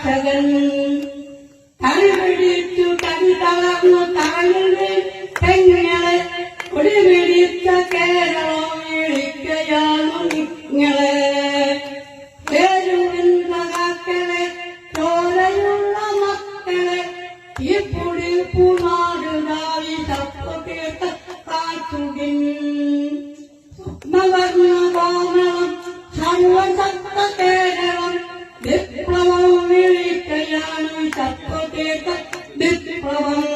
കർഷകൻ തടിപിടിച്ചു തടി തളർന്നു താഴ്ന്നു പെങ്ങളെ കൊടിപിടിച്ച കേരളം വിളിക്കയാണു നിങ്ങളെ പേരുവിന്തകാക്കളെ ചോരയുള്ള മക്കളെ ഇപ്പൊടി പൂനാടുതായി തപ്പുകേട്ട കാറ്റുകിൻ സ്വപ്നവർണ്ണ കോമളം സർവസത്ത കേരളം വിപ്ലവം വിളിക്കയാണ് തപ്പുകേട്ട വിപ്ലവം